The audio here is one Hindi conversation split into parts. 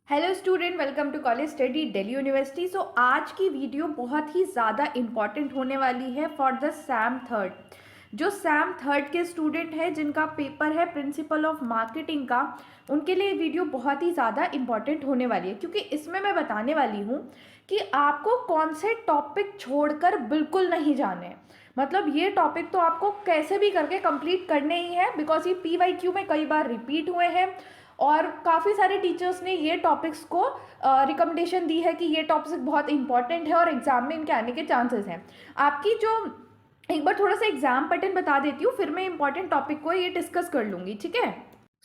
Hello student, welcome to college study Delhi University. So आज की वीडियो बहुत ही ज़्यादा इम्पॉर्टेंट होने वाली है फॉर द सैम थर्ड। जो सैम थर्ड के स्टूडेंट हैं जिनका पेपर है प्रिंसिपल ऑफ मार्केटिंग का, उनके लिए वीडियो बहुत ही ज़्यादा इम्पॉर्टेंट होने वाली है, क्योंकि इसमें मैं बताने वाली हूँ कि आपको कौन से टॉपिक छोड़कर बिल्कुल नहीं जाने। मतलब ये टॉपिक तो आपको कैसे भी करके कंप्लीट करने ही है, बिकॉज ये PYQ में कई बार रिपीट हुए हैं और काफ़ी सारे टीचर्स ने ये टॉपिक्स को रिकमेंडेशन दी है कि ये टॉपिक बहुत इंपॉर्टेंट है और एग्जाम में इनके आने के चांसेस हैं। आपकी जो एक बार थोड़ा सा एग्जाम पैटर्न बता देती हूँ, फिर मैं इंपॉर्टेंट टॉपिक को ये डिस्कस कर लूँगी, ठीक है।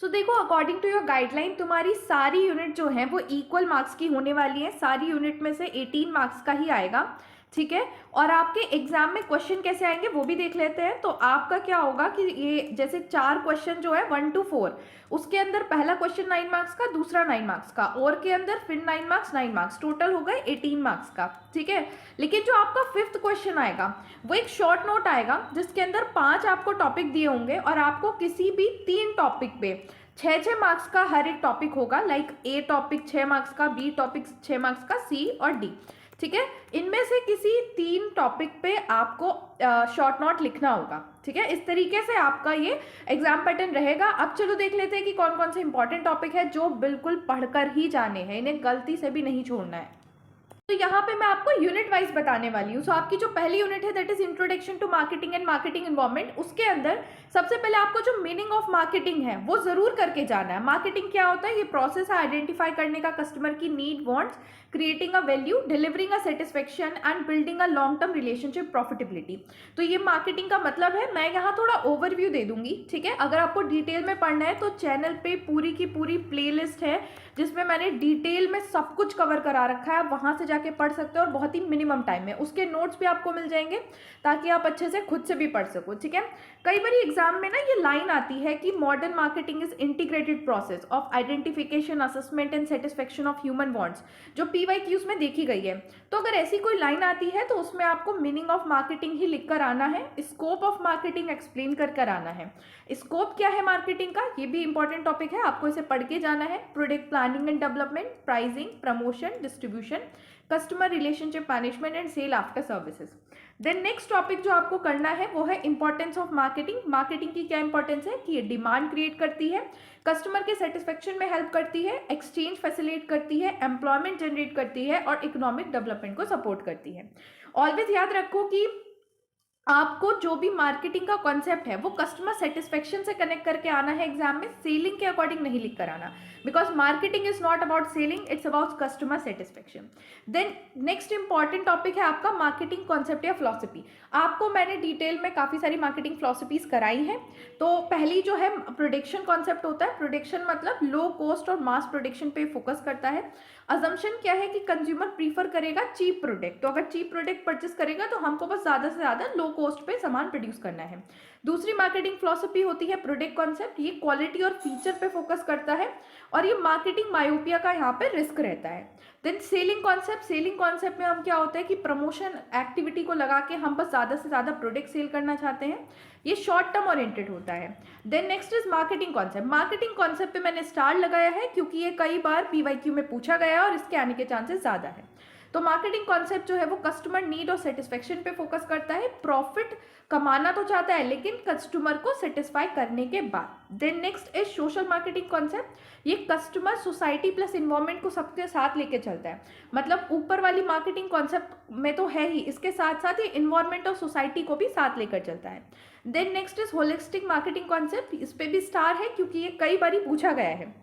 सो देखो, अकॉर्डिंग टू योर गाइडलाइन तुम्हारी सारी यूनिट जो है वो इक्वल मार्क्स की होने वाली है। सारी यूनिट में से 18 मार्क्स का ही आएगा, ठीक है। और आपके एग्जाम में क्वेश्चन कैसे आएंगे वो भी देख लेते हैं। तो आपका क्या होगा कि ये जैसे 4 क्वेश्चन जो है 1 to 4, उसके अंदर पहला क्वेश्चन 9 मार्क्स का, दूसरा 9 मार्क्स का, और के अंदर फिर 9 मार्क्स, टोटल हो गए 18 मार्क्स का, ठीक है। लेकिन जो आपका 5th क्वेश्चन आएगा वो एक शॉर्ट नोट आएगा जिसके अंदर 5 आपको टॉपिक दिए होंगे और आपको किसी भी 3 टॉपिक पे 6 मार्क्स का हर एक टॉपिक होगा। लाइक ए टॉपिक 6 मार्क्स का, बी टॉपिक 6 मार्क्स का, सी और डी, ठीक है। इनमें से किसी 3 टॉपिक पे आपको शॉर्ट नोट लिखना होगा, ठीक है। इस तरीके से आपका ये एग्जाम पैटर्न रहेगा। अब चलो देख लेते हैं कि कौन कौन से इंपॉर्टेंट टॉपिक है जो बिल्कुल पढ़कर ही जाने हैं, इन्हें गलती से भी नहीं छोड़ना है। तो यहाँ पे मैं आपको यूनिट वाइज बताने वाली हूँ। सो आपकी जो पहली यूनिट है that is introduction to marketing and marketing environment. उसके अंदर सबसे पहले आपको जो मीनिंग ऑफ मार्केटिंग है वो जरूर करके जाना है। मार्केटिंग क्या होता है? ये प्रोसेस है आइडेंटिफाई करने का कस्टमर की need, wants, creating a value, delivering a satisfaction and building a long term relationship profitability. तो ये मार्केटिंग का मतलब है। मैं यहाँ थोड़ा ओवरव्यू दे दूंगी, ठीक है। अगर आपको डिटेल में पढ़ना है तो चैनल पे पूरी की पूरी प्लेलिस्ट है जिसमें मैंने डिटेल में सब कुछ कवर करा रखा है। आप वहां से जाके पढ़ सकते हो और बहुत ही मिनिमम टाइम में। उसके नोट्स भी आपको मिल जाएंगे ताकि आप अच्छे से खुद से भी पढ़ सको, ठीक है। कई बार एग्जाम में ना ये लाइन आती है कि modern marketing is integrated process of identification, assessment and satisfaction of human wants, जो PYQs में देखी गई है। तो अगर ऐसी कोई लाइन आती है तो उसमें आपको मीनिंग ऑफ मार्केटिंग ही लिख कर आना है, स्कोप ऑफ मार्केटिंग एक्सप्लेन कर आना है। स्कोप क्या है मार्केटिंग का, ये भी इंपॉर्टेंट टॉपिक है, आपको इसे पढ़ के जाना है। Product planning and development, pricing, promotion, distribution, customer relationship management and sale after services. Then next topic जो आपको करना है वो है इंपॉर्टेंस ऑफ मार्केटिंग। मार्केटिंग की क्या इंपॉर्टेंस है कि ये डिमांड क्रिएट करती है, कस्टमर के सेटिस्फेक्शन में हेल्प करती है, एक्सचेंज फैसिलिटेट करती है, एम्प्लॉयमेंट जनरेट करती है और इकोनॉमिक डेवलपमेंट को सपोर्ट करती है। ऑलवेज याद रखो कि आपको जो भी मार्केटिंग का कॉन्सेप्ट है वो कस्टमर सेटिस्फेक्शन से कनेक्ट करके आना है एग्जाम में, सेलिंग के अकॉर्डिंग नहीं लिख कर आना, because marketing is not about selling, it's about customer satisfaction. Then next important topic है आपका मार्केटिंग कॉन्सेप्ट या फिलॉसफी। आपको मैंने डिटेल में काफ़ी सारी मार्केटिंग फिलॉसफीज कराई हैं। तो पहली जो है प्रोडक्शन कॉन्सेप्ट होता है। प्रोडक्शन मतलब लो कॉस्ट और मास प्रोडक्शन पे फोकस करता है। अजम्पशन क्या है कि कंज्यूमर प्रीफर करेगा चीप प्रोडक्ट, तो अगर चीप प्रोडक्ट परचेस करेगा तो हमको बस ज़्यादा से ज़्यादा लो कॉस्ट पे सामान प्रोड्यूस करना है। दूसरी मार्केटिंग फिलॉसफी होती है प्रोडक्ट कॉन्सेप्ट। ये क्वालिटी और फीचर पे फोकस करता है और ये मार्केटिंग मायोपिया का यहाँ पे रिस्क रहता है। Then selling concept. Selling concept में हम क्या होता है कि प्रमोशन एक्टिविटी को लगा के हम बस ज़्यादा से ज़्यादा प्रोडक्ट सेल करना चाहते हैं, ये शॉर्ट टर्म ओरिएंटेड होता है। Then next is marketing concept. Marketing concept पे मैंने स्टार लगाया है क्योंकि ये कई बार PYQ में पूछा गया है और इसके आने के चांसेस ज़्यादा है। तो मार्केटिंग कॉन्सेप्ट जो है वो कस्टमर नीड और सेटिस्फेक्शन पे फोकस करता है। प्रॉफिट कमाना तो चाहता है लेकिन कस्टमर को सेटिस्फाई करने के बाद। Then next is social marketing concept. ये कस्टमर, सोसाइटी प्लस इन्वायरमेंट को सबके साथ लेके चलता है। मतलब ऊपर वाली मार्केटिंग कॉन्सेप्ट में तो है ही, इसके साथ साथ ये इन्वायरमेंट और सोसाइटी को भी साथ लेकर चलता है। Then next is holistic marketing concept. इस पे भी स्टार है क्योंकि ये कई बार पूछा गया है।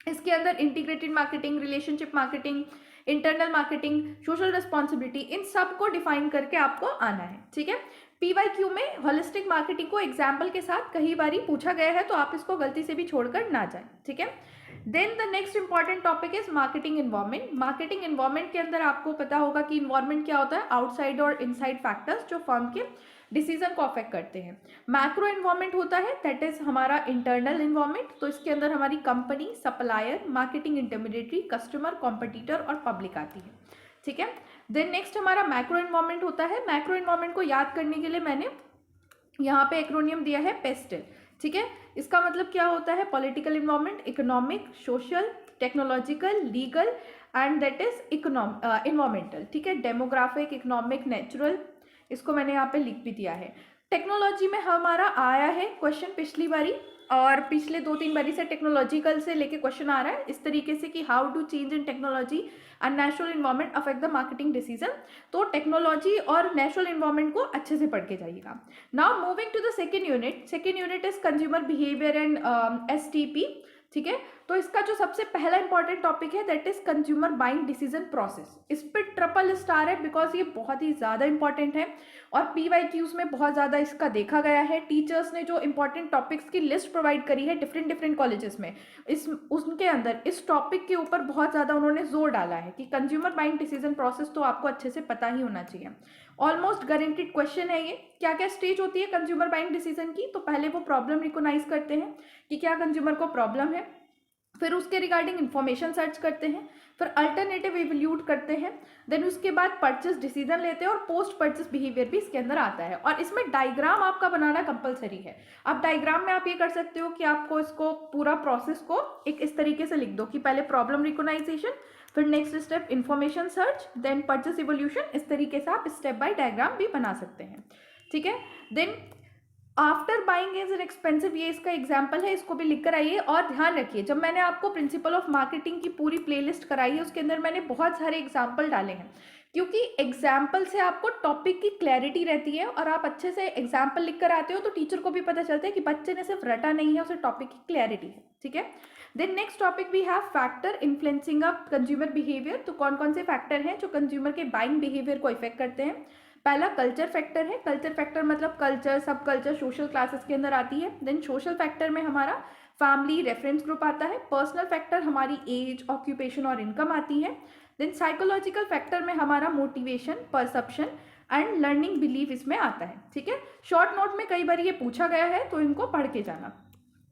इसके अंदर integrated marketing, relationship marketing, internal marketing, social responsibility, इन सब को डिफाइन करके आपको आना है, ठीक है। PYQ में होलिस्टिक मार्केटिंग को एग्जाम्पल के साथ कई बार पूछा गया है तो आप इसको गलती से भी छोड़कर ना जाए, ठीक है। Then the next important topic is marketing environment. Marketing environment के अंदर आपको पता होगा कि इन्वायरमेंट क्या होता है, आउटसाइड और इनसाइड फैक्टर्स जो फर्म के डिसीजन को अफेक्ट करते हैं। मैक्रो इन्वायरमेंट होता है दैट इज हमारा इंटरनल इन्वायरमेंट, तो इसके अंदर हमारी company, supplier, marketing intermediary, customer, competitor और पब्लिक आती है, ठीक है। देन नेक्स्ट हमारा मैक्रो इन्वायरमेंट होता है। मैक्रो इन्वायरमेंट को याद करने के लिए मैंने यहाँ पे एक्रोनियम दिया है पेस्टल, ठीक है। इसका मतलब क्या होता है, political environment, economic, social, technological, legal and that is environmental, ठीक है। डेमोग्राफिक, इकोनॉमिक, नेचुरल, इसको मैंने यहाँ पे लिख भी दिया है। टेक्नोलॉजी में हमारा आया है क्वेश्चन पिछली बारी, और पिछले 2-3 बारी से टेक्नोलॉजिकल से लेके क्वेश्चन आ रहा है इस तरीके से कि how to change in technology and natural environment affect the marketing decision. तो टेक्नोलॉजी और नेचुरल इन्वायरमेंट को अच्छे से पढ़ के जाइएगा। Now moving to the second unit, second unit is consumer behaviour and STP, ठीक है। तो इसका जो सबसे पहला इंपॉर्टेंट टॉपिक है that is consumer buying decision process. इस पर ट्रिपल स्टार है बिकॉज ये बहुत ही ज़्यादा इंपॉर्टेंट है और PYQs में बहुत ज़्यादा इसका देखा गया है। टीचर्स ने जो इंपॉर्टेंट टॉपिक्स की लिस्ट प्रोवाइड करी है डिफरेंट कॉलेजेस में, उसके अंदर इस टॉपिक के ऊपर बहुत ज़्यादा उन्होंने जोर डाला है कि कंज्यूमर बाइंग डिसीजन प्रोसेस तो आपको अच्छे से पता ही होना चाहिए। ऑलमोस्ट गारंटीड क्वेश्चन है ये। क्या क्या स्टेज होती है कंज्यूमर बाइंग डिसीजन की? तो पहले वो प्रॉब्लम रिकॉग्नाइज करते हैं कि क्या कंज्यूमर को प्रॉब्लम है, फिर उसके रिगार्डिंग इन्फॉर्मेशन सर्च करते हैं, फिर अल्टरनेटिव इवैल्यूएट करते हैं, देन उसके बाद परचेस डिसीजन लेते हैं और पोस्ट परचेस बिहेवियर भी इसके अंदर आता है। और इसमें डायग्राम आपका बनाना कंपलसरी है। अब डायग्राम में आप ये कर सकते हो कि आपको इसको पूरा प्रोसेस को एक इस तरीके से लिख दो कि पहले प्रॉब्लम रिकॉग्नाइजेशन, फिर next step information search, then purchase evolution. इस तरीके से आप स्टेप बाय डायग्राम भी बना सकते हैं, ठीक है। Then after buying is an expensive, ये इसका एग्जाम्पल है, इसको भी लिख कर आइए। और ध्यान रखिए जब मैंने आपको प्रिंसिपल ऑफ मार्केटिंग की पूरी प्लेलिस्ट कराई है उसके अंदर मैंने बहुत सारे एग्जाम्पल डाले हैं, क्योंकि एग्जाम्पल से आपको टॉपिक की क्लैरिटी रहती है और आप अच्छे से एग्जाम्पल लिख कर आते हो तो टीचर को भी पता चलता है कि बच्चे ने सिर्फ रटा नहीं है, उसे टॉपिक की क्लैरिटी है, ठीक है। Then next topic we have factor influencing up consumer behaviour. तो कौन कौन से फैक्टर हैं जो कंज्यूमर के बाइंग बिहेवियर को इफेक्ट करते हैं? पहला कल्चर फैक्टर है। कल्चर फैक्टर मतलब कल्चर, सब कल्चर, सोशल क्लासेस के अंदर आती है। देन सोशल फैक्टर में हमारा फैमिली, रेफरेंस ग्रुप आता है। पर्सनल फैक्टर हमारी एज, ऑक्यूपेशन और इनकम आती है। देन साइकोलॉजिकल फैक्टर में हमारा motivation, perception and learning belief इसमें आता है, ठीक है। शॉर्ट नोट में कई बार ये पूछा गया है तो इनको पढ़ के जाना।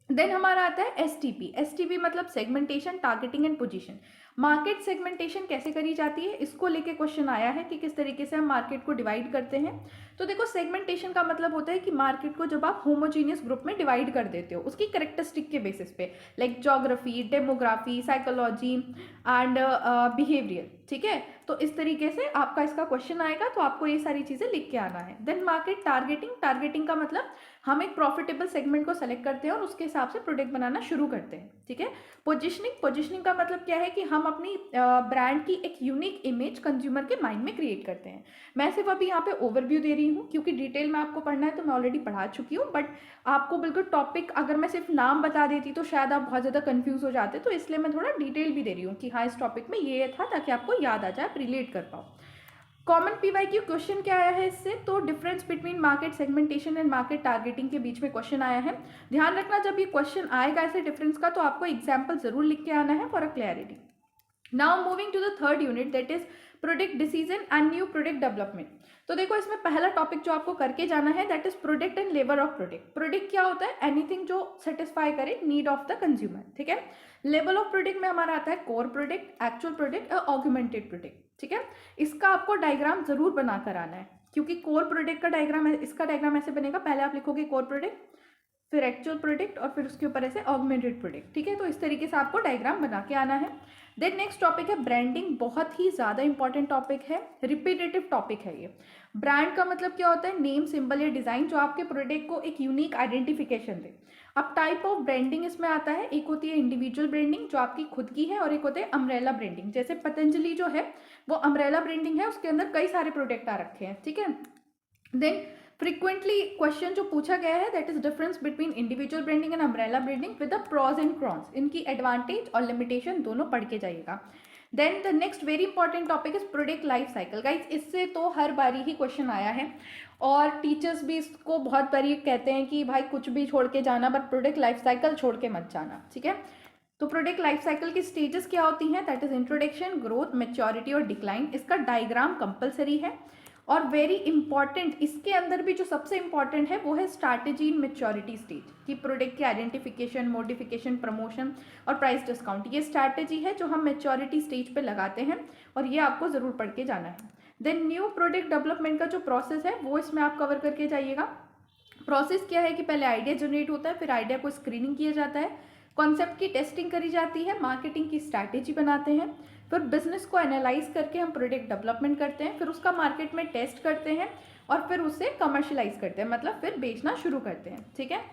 देन हमारा आता है STP। STP मतलब segmentation, targeting and position. Market segmentation कैसे करी जाती है इसको लेके क्वेश्चन आया है कि किस तरीके से हम मार्केट को डिवाइड करते हैं। तो देखो सेगमेंटेशन का मतलब होता है कि मार्केट को जब आप होमोजीनियस ग्रुप में डिवाइड कर देते हो उसकी करेक्टरिस्टिक के बेसिस पे, like geography, demography, psychology and behaviour, ठीक है। तो इस तरीके से आपका इसका क्वेश्चन आएगा तो आपको ये सारी चीजें लिख के आना है। Then market targeting. टारगेटिंग का मतलब हम एक प्रॉफिटेबल सेगमेंट को सेलेक्ट करते हैं और उसके हिसाब से प्रोडक्ट बनाना शुरू करते हैं, ठीक है। पोजिशनिंग। पोजिशनिंग का मतलब क्या है कि हम अपनी ब्रांड की एक यूनिक इमेज कंज्यूमर के माइंड में क्रिएट करते हैं। मैं सिर्फ अभी यहाँ पे ओवरव्यू दे रही हूँ क्योंकि डिटेल में आपको पढ़ना है तो मैं ऑलरेडी पढ़ा चुकी हूँ, बट आपको बिल्कुल टॉपिक अगर मैं सिर्फ नाम बता देती तो शायद आप बहुत ज़्यादा कन्फ्यूज हो जाते, तो इसलिए मैं थोड़ा डिटेल भी दे रही हूँ कि हाँ इस टॉपिक में ये था ताकि आपको याद आ जाए, आप रिलेट कर पाओ। कॉमन PYQ क्वेश्चन क्या आया है इससे? तो difference between market segmentation and market targeting के बीच में क्वेश्चन आया है। ध्यान रखना जब ये क्वेश्चन आएगा ऐसे डिफरेंस का तो आपको एग्जाम्पल जरूर लिख के आना है for a clarity. Now moving to the third unit that is product decision and new product development. तो देखो इसमें पहला टॉपिक जो आपको करके जाना है that is product and level of product. Product क्या होता है? एनीथिंग जो सेटिस्फाई करे नीड ऑफ द कंज्यूमर, ठीक है। लेवल ऑफ प्रोडक्ट में हमारा आता है कोर प्रोडक्ट, एक्चुअल प्रोडक्ट और ऑगमेंटेड प्रोडक्ट, ठीक है। इसका आपको डायग्राम जरूर बनाकर आना है क्योंकि कोर प्रोडक्ट का डायग्राम है, इसका डायग्राम ऐसे बनेगा, पहले आप लिखोगे कोर प्रोडक्ट, फिर एक्चुअल प्रोडक्ट और फिर उसके ऊपर ऐसे ऑगमेंटेड प्रोडक्ट, ठीक है। तो इस तरीके से आपको डायग्राम बना के आना है। देन नेक्स्ट टॉपिक है ब्रांडिंग। बहुत ही ज़्यादा इंपॉर्टेंट टॉपिक है, रिपीटेटिव टॉपिक है ये। ब्रांड का मतलब क्या होता है? नेम, सिंबल या डिज़ाइन जो आपके प्रोडक्ट को एक यूनिक आइडेंटिफिकेशन दे। अब टाइप ऑफ ब्रांडिंग इसमें आता है, एक होती है इंडिविजुअल ब्रांडिंग जो आपकी खुद की है और एक होता है अम्ब्रेला ब्रांडिंग। जैसे पतंजलि जो है वो अम्ब्रेला ब्रांडिंग है, उसके अंदर कई सारे प्रोडक्ट आ रखे हैं, ठीक है। देन फ्रीक्वेंटली क्वेश्चन जो पूछा गया है that is difference between individual branding and umbrella branding with the pros and cons. इनकी एडवांटेज और लिमिटेशन दोनों पढ़ के जाइएगा। Then the next very important topic is product life cycle. Guys इससे तो हर बारी ही क्वेश्चन आया है और टीचर्स भी इसको बहुत बारी कहते हैं कि भाई कुछ भी छोड़ के जाना बट प्रोडक्ट लाइफ साइकिल छोड़ के मत जाना, ठीक है। तो प्रोडक्ट लाइफ साइकिल की स्टेजेस क्या होती हैं? That is introduction, growth, maturity और डिक्लाइन। इसका डायग्राम कंपलसरी है और वेरी इंपॉर्टेंट इसके अंदर भी जो सबसे इंपॉर्टेंट है वो है स्ट्रैटेजी इन मैच्योरिटी स्टेज की प्रोडक्ट की आइडेंटिफिकेशन, मॉडिफिकेशन, प्रमोशन और प्राइस डिस्काउंट। ये स्ट्रैटेजी है जो हम मैच्योरिटी स्टेज पे लगाते हैं और ये आपको ज़रूर पढ़ के जाना है। देन न्यू प्रोडक्ट डेवलपमेंट का जो प्रोसेस है वो इसमें आप कवर करके जाइएगा। प्रोसेस क्या है कि पहले आइडिया जनरेट होता है, फिर आइडिया को स्क्रीनिंग किया जाता है, कॉन्सेप्ट की टेस्टिंग करी जाती है, मार्केटिंग की स्ट्रैटेजी बनाते हैं, फिर बिजनेस को एनालाइज करके हम प्रोडक्ट डेवलपमेंट करते हैं, फिर उसका मार्केट में टेस्ट करते हैं और फिर उसे कमर्शलाइज करते हैं, मतलब फिर बेचना शुरू करते हैं, ठीक है।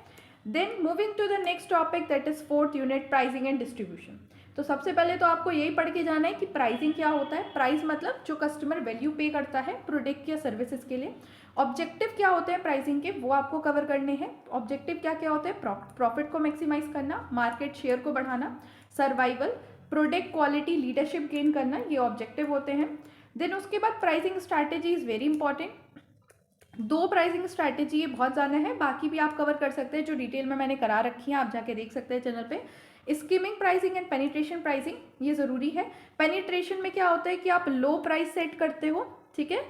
Then moving to the next topic that is 4th unit, pricing and distribution. तो सबसे पहले तो आपको यही पढ़ के जाना है कि प्राइसिंग क्या होता है। प्राइस मतलब जो कस्टमर वैल्यू पे करता है प्रोडक्ट या सर्विसेज के लिए। ऑब्जेक्टिव क्या होते हैं प्राइसिंग के, वो आपको कवर करने हैं। ऑब्जेक्टिव क्या क्या होते हैं, प्रॉफिट को मैक्सिमाइज करना, मार्केट शेयर को बढ़ाना, survival, product quality, leadership gain करना, ये ऑब्जेक्टिव होते हैं। देन उसके बाद pricing strategy is very important. 2 pricing strategy ये बहुत ज़्यादा है, बाकी भी आप कवर कर सकते हैं जो डिटेल में मैंने करा रखी है, आप जाके देख सकते हैं चैनल पे। Skimming pricing and penetration pricing, ये ज़रूरी है। पेनिट्रेशन में क्या होता है कि आप लो प्राइस सेट करते हो, ठीक है।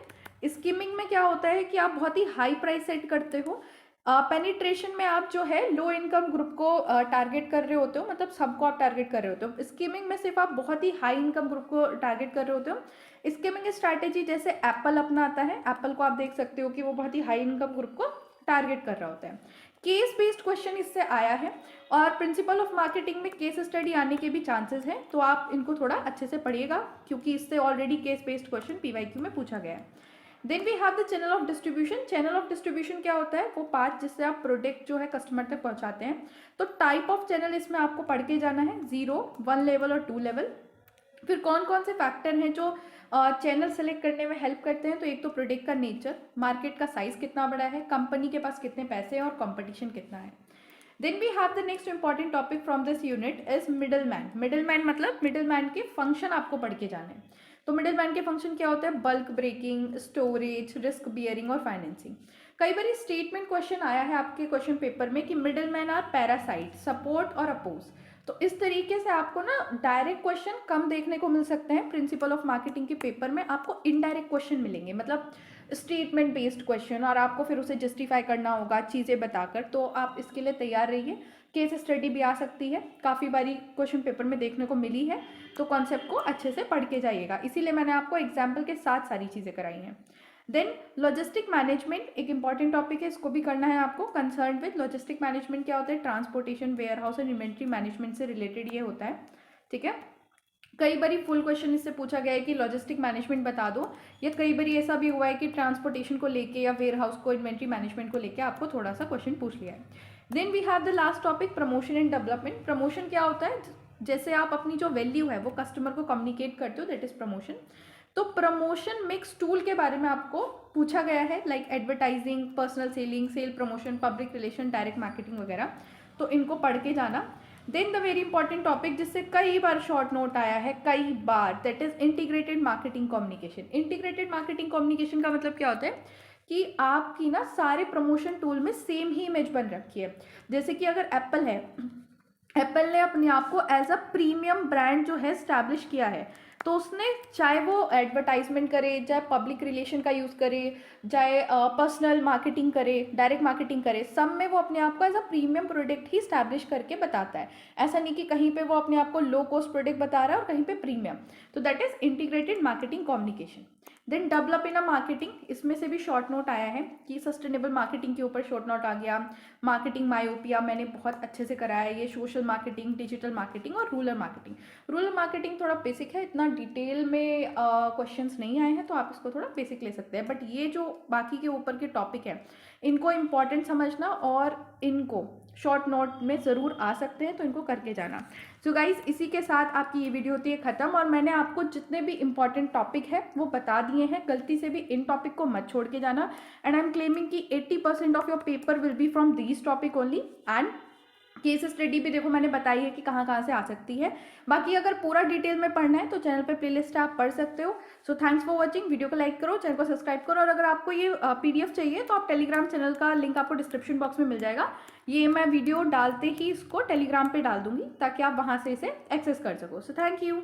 स्कीमिंग में क्या होता है कि आप बहुत ही हाई प्राइस सेट करते हो। पेनिट्रेशन में आप जो है लो इनकम ग्रुप को टारगेट कर रहे होते हो, मतलब सबको आप टारगेट कर रहे होते हो। स्कीमिंग में सिर्फ आप बहुत ही हाई इनकम ग्रुप को टारगेट कर रहे होते हो। स्कीमिंग स्ट्रैटेजी जैसे एप्पल अपनाता है, एप्पल को आप देख सकते हो कि वो बहुत ही हाई इनकम ग्रुप को टारगेट कर रहा होता है। केस बेस्ड क्वेश्चन इससे आया है और प्रिंसिपल ऑफ मार्केटिंग में केस स्टडी आने के भी चांसेस हैं, तो आप इनको थोड़ा अच्छे से पढ़िएगा क्योंकि इससे already case based question PYQ में पूछा गया है। Then we have the channel of distribution. Channel of distribution क्या होता है, वो पाथ जिससे आप प्रोडक्ट जो है कस्टमर तक पहुंचाते हैं। तो टाइप ऑफ चैनल इसमें आपको पढ़ के जाना है, 0, 1 लेवल और 2 लेवल। फिर कौन कौन से फैक्टर हैं जो चैनल सेलेक्ट करने में हेल्प करते हैं, तो एक तो प्रोडक्ट का नेचर, मार्केट का साइज कितना बड़ा है, कंपनी के पास कितने पैसे हैं और कंपटीशन कितना है। Then we have the next important topic from this unit is middleman. Middleman मतलब मिडल मैन के फंक्शन आपको पढ़ के जाने हैं। तो मिडल मैन के फंक्शन क्या होता है, bulk breaking, storage, risk bearing और फाइनेंसिंग। कई बार स्टेटमेंट क्वेश्चन आया है आपके क्वेश्चन पेपर में कि middleman are parasite, support और अपोज। तो इस तरीके से आपको ना डायरेक्ट क्वेश्चन कम देखने को मिल सकते हैं प्रिंसिपल ऑफ मार्केटिंग के पेपर में, आपको इनडायरेक्ट क्वेश्चन मिलेंगे, मतलब स्टेटमेंट बेस्ड क्वेश्चन, और आपको फिर उसे जस्टिफाई करना होगा चीज़ें बताकर। तो आप इसके लिए तैयार रहिए। केस स्टडी भी आ सकती है, काफ़ी बारी क्वेश्चन पेपर में देखने को मिली है, तो कॉन्सेप्ट को अच्छे से पढ़ के जाइएगा, इसीलिए मैंने आपको एग्जाम्पल के साथ सारी चीज़ें कराई हैं। देन लॉजिस्टिक मैनेजमेंट एक इंपॉर्टेंट टॉपिक है, इसको भी करना है आपको। कंसर्न विद लॉजिस्टिक मैनेजमेंट क्या होता है, ट्रांसपोर्टेशन, वेयर हाउस और इन्वेंट्री मैनेजमेंट से रिलेटेड ये होता है, ठीक है। कई बारी फुल क्वेश्चन इससे पूछा गया है कि लॉजिस्टिक मैनेजमेंट बता दो, या कई बारी ऐसा भी हुआ है कि ट्रांसपोर्टेशन को लेके या वेयर हाउस को, इन्वेंट्री मैनेजमेंट को लेके आपको थोड़ा सा क्वेश्चन पूछ लिया है। Then we have the last topic, promotion and development. Promotion क्या होता है, जैसे आप अपनी जो वैल्यू है वो कस्टमर को कम्युनिकेट करते हो, दैट इज प्रमोशन। तो प्रमोशन मिक्स टूल के बारे में आपको पूछा गया है, like advertising, personal selling, sale promotion, public relation, direct marketing वगैरह, तो इनको पढ़ के जाना। Then the very important topic जिससे कई बार शॉर्ट नोट आया है, कई बार, that is integrated marketing communication. Integrated marketing communication का मतलब क्या होता है कि आपकी ना सारे प्रमोशन टूल में सेम ही इमेज बन रखी है। जैसे कि अगर एप्पल है, एप्पल ने अपने आप को एज अ प्रीमियम ब्रांड जो है स्टैब्लिश किया है, तो उसने चाहे वो एडवर्टाइजमेंट करे, चाहे पब्लिक रिलेशन का यूज़ करे, चाहे पर्सनल मार्केटिंग करे, डायरेक्ट मार्केटिंग करे, सब में वो अपने आप को एज अ प्रीमियम प्रोडक्ट ही स्टैब्लिश करके बताता है। ऐसा नहीं कि कहीं पे वो अपने आप को लो कॉस्ट प्रोडक्ट बता रहा है और कहीं पे प्रीमियम। तो that is integrated marketing communication. Then develop in a marketing, इसमें से भी शॉर्ट नोट आया है कि सस्टेनेबल मार्केटिंग के ऊपर शॉर्ट नोट आ गया। मार्केटिंग मायोपिया मैंने बहुत अच्छे से कराया है, ये सोशल मार्केटिंग, डिजिटल मार्केटिंग और रूरल मार्केटिंग। रूरल मार्केटिंग थोड़ा बेसिक है, इतना डिटेल में क्वेश्चंस नहीं आए हैं, तो आप इसको थोड़ा बेसिक ले सकते हैं। बट ये जो बाकी के ऊपर के टॉपिक है, इनको इम्पॉर्टेंट समझना और इनको शॉर्ट नोट में ज़रूर आ सकते हैं, तो इनको करके जाना। सो गाइज, इसी के साथ आपकी ये वीडियो होती है ख़त्म, और मैंने आपको जितने भी इंपॉर्टेंट टॉपिक है वो बता दिए हैं। गलती से भी इन टॉपिक को मत छोड़ के जाना। एंड आई एम क्लेमिंग कि 80% of your paper will be from these topic only. And case study भी देखो मैंने बताई है कि कहाँ कहाँ से आ सकती है। बाकी अगर पूरा डिटेल में पढ़ना है तो चैनल पे प्लेलिस्ट है, आप पढ़ सकते हो। So thanks for watching, video को लाइक करो, चैनल को सब्सक्राइब करो, और अगर आपको ये PDF चाहिए तो आप टेलीग्राम चैनल का लिंक आपको डिस्क्रिप्शन बॉक्स में मिल जाएगा। ये मैं वीडियो डालते ही इसको टेलीग्राम पे डाल दूंगी ताकि आप वहाँ से इसे एक्सेस कर सको। So thank you.